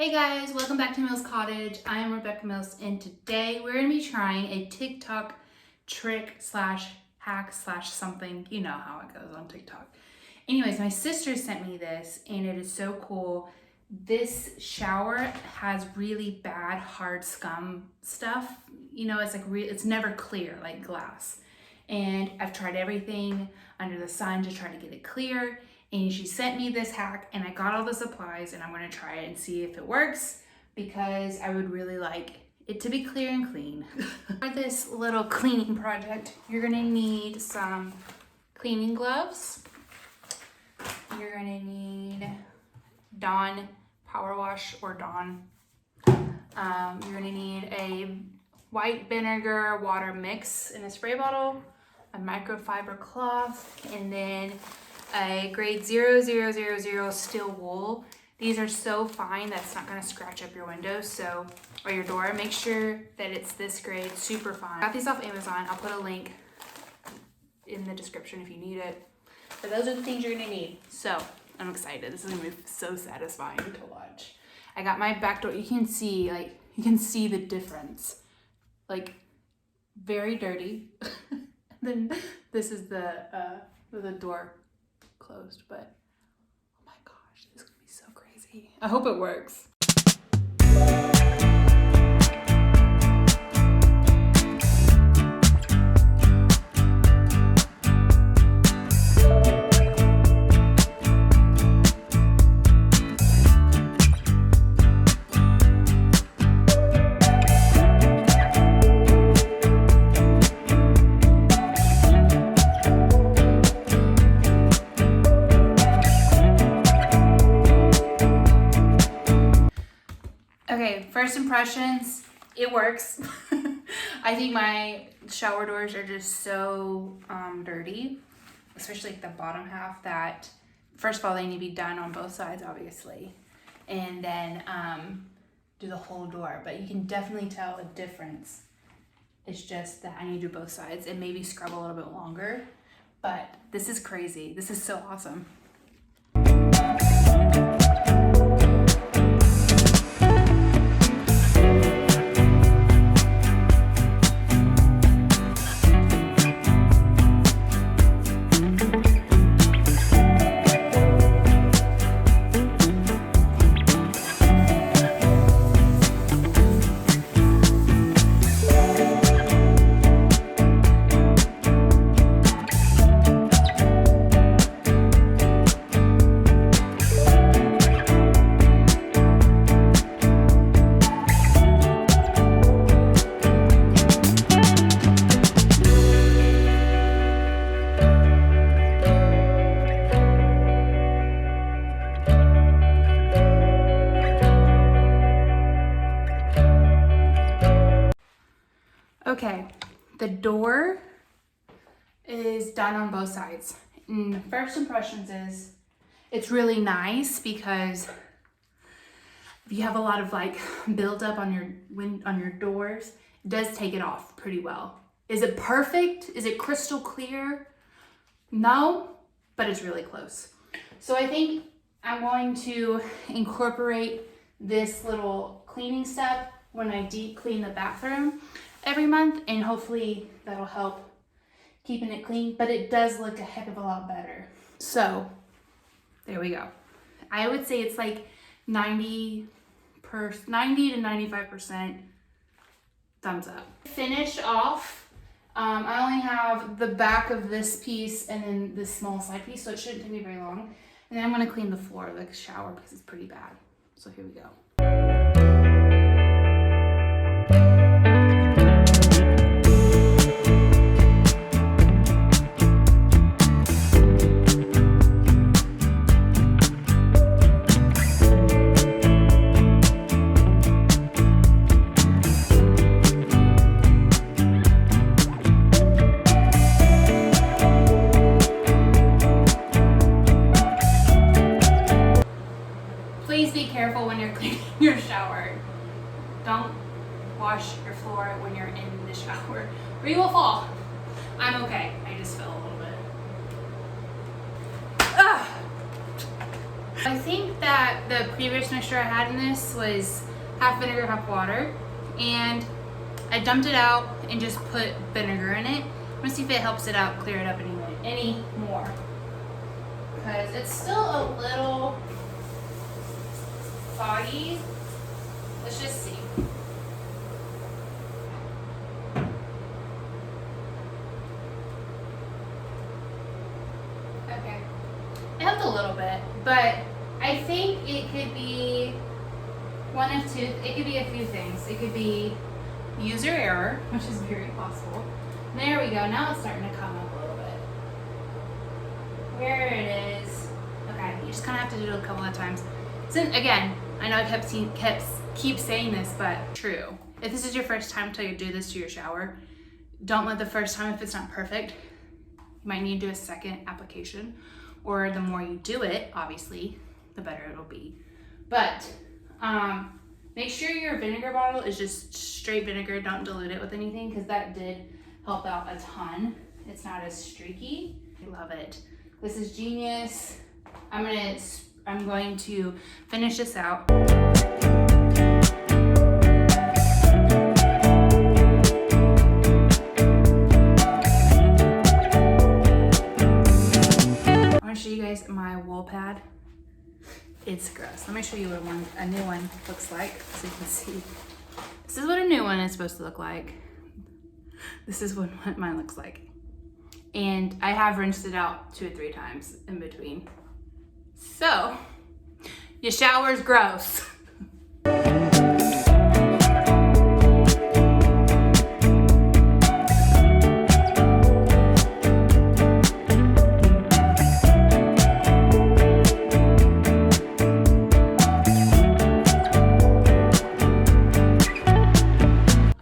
Hey guys, welcome back to Mills Cottage. I am Rebekah Mills, and today we're going to be trying a TikTok trick slash hack slash something. You know how it goes on TikTok. Anyways, my sister sent me this and it is so cool. This shower has really bad hard scum stuff. You know, it's like it's never clear like glass. And I've tried everything under the sun to try to get it clear. And she sent me this hack and I got all the supplies and I'm gonna try it and see if it works because I would really like it to be clear and clean. For this little cleaning project, you're gonna need some cleaning gloves. You're gonna need Dawn Power Wash or Dawn. You're gonna need a white vinegar water mix in a spray bottle, a microfiber cloth, and then a grade 0000 steel wool. These are so fine that it's not gonna scratch up your windows or your door. Make sure that it's this grade, super fine. I got these off Amazon. I'll put a link in the description if you need it. But those are the things you're gonna need. So I'm excited. This is gonna be so satisfying to watch. I got my back door. You can see the difference. Like very dirty. Then this is the door closed, but oh my gosh, this is gonna be so crazy. I hope it works. Okay, first impressions, it works. I think my shower doors are just so dirty, especially like the bottom half, that first of all, they need to be done on both sides, obviously, and then do the whole door. But you can definitely tell a difference. It's just that I need to do both sides and maybe scrub a little bit longer. But this is crazy. This is so awesome. Okay, the door is done on both sides. And the first impressions is it's really nice because if you have a lot of like buildup on your doors, it does take it off pretty well. Is it perfect? Is it crystal clear? No, but it's really close. So I think I'm going to incorporate this little cleaning step when I deep clean the bathroom every month, and hopefully that'll help keeping it clean, but it does look a heck of a lot better. So there we go. I would say it's like 90 to 95% thumbs up. Finish off, I only have the back of this piece and then this small side piece, so it shouldn't take me very long. And then I'm gonna clean the floor of the shower because it's pretty bad. So here we go. Please be careful when you're cleaning your shower. Don't wash your floor when you're in the shower or you will fall. I'm okay. I just fell a little bit. I think that the previous mixture I had in this was half vinegar, half water, and I dumped it out and just put vinegar in it. I'm gonna see if it helps it out, clear it up any more. Because it's still a little foggy. Let's just see. Okay. It helped a little bit, but I think it could be one of two. It could be a few things. It could be user error, which is very possible. There we go. Now it's starting to come up a little bit. Where it is. Okay, you just kind of have to do it a couple of times. So again, I know I keep saying this, but true. If this is your first time to do this to your shower, don't let the first time, if it's not perfect, you might need to do a second application, or the more you do it, obviously, the better it'll be. But make sure your vinegar bottle is just straight vinegar. Don't dilute it with anything, because that did help out a ton. It's not as streaky. I love it. This is genius. I'm going to finish this out. I want to show you guys my wool pad. It's gross. Let me show you what a new one looks like, so you can see. This is what a new one is supposed to look like. This is what mine looks like. And I have rinsed it out 2 or 3 times in between. So, your shower's gross.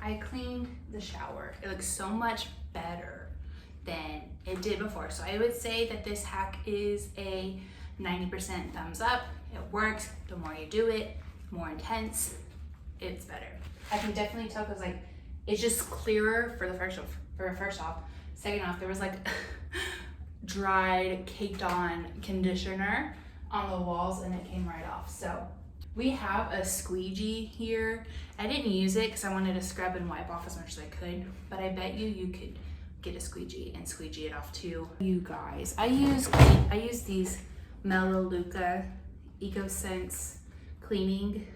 I cleaned the shower. It looks so much better than it did before. So I would say that this hack is a 90% thumbs up. It works. The more you do it, more intense, it's better. I can definitely tell, because like it's just clearer for the first off. Second off, there was like dried, caked on conditioner on the walls, and it came right off. So we have a squeegee here. I didn't use it because I wanted to scrub and wipe off as much as I could, but I bet you could get a squeegee and squeegee it off too. You guys, I use these Melaleuca EcoSense cleaning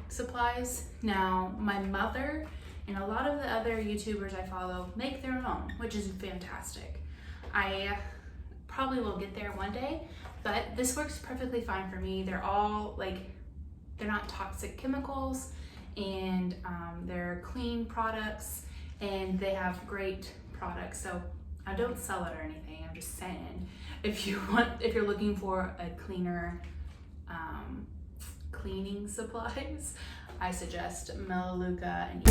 supplies. Now, my mother and a lot of the other YouTubers I follow make their own, which is fantastic. I probably will get there one day, but this works perfectly fine for me. They're all they're not toxic chemicals, and they're clean products, and they have great products. So I don't sell it or anything. I'm just saying, if you're looking for a cleaner cleaning supplies, I suggest Melaleuca and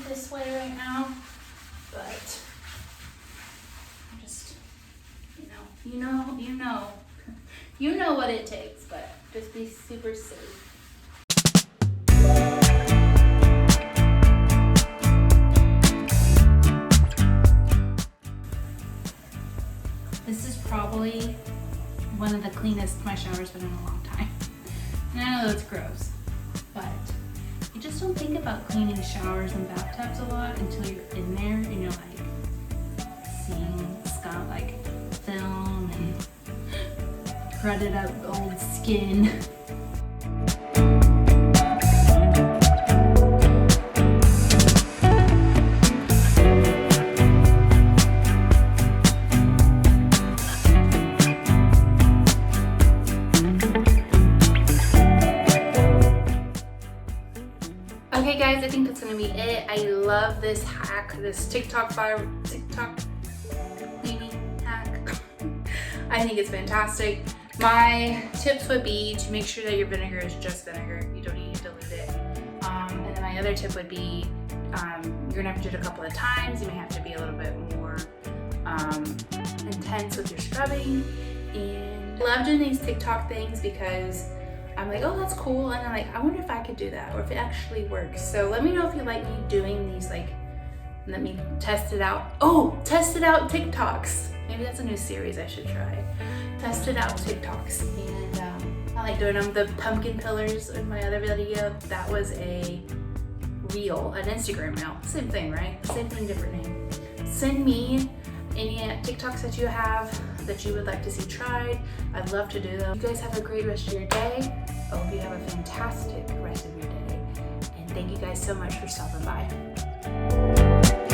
this way right now, but I'm just, you know what it takes, but just be super safe. This is probably one of the cleanest my shower's been in a long time. And I know that's gross, but you just don't think about cleaning showers and bathtubs a lot until you're in there and you're like seeing scum, like film and rutted up old skin. Okay guys, I think that's gonna be it. I love this hack, this TikTok cleaning hack. I think it's fantastic. My tips would be to make sure that your vinegar is just vinegar. You don't need to dilute other tip would be you're gonna have to do it a couple of times. You may have to be a little bit more intense with your scrubbing. And I love doing these TikTok things because I'm like, oh, that's cool. And I'm like, I wonder if I could do that or if it actually works. So let me know if you like me doing these, like, let me test it out. Oh, test it out TikToks. Maybe that's a new series I should try. Test it out TikToks. And I like doing them. The pumpkin pillars in my other video, that was a reel, an Instagram reel. Same thing, right? Same thing, different name. Send me any TikToks that you have that you would like to see tried. I'd love to do them. You guys have a great rest of your day. I hope you have a fantastic rest of your day. And thank you guys so much for stopping by.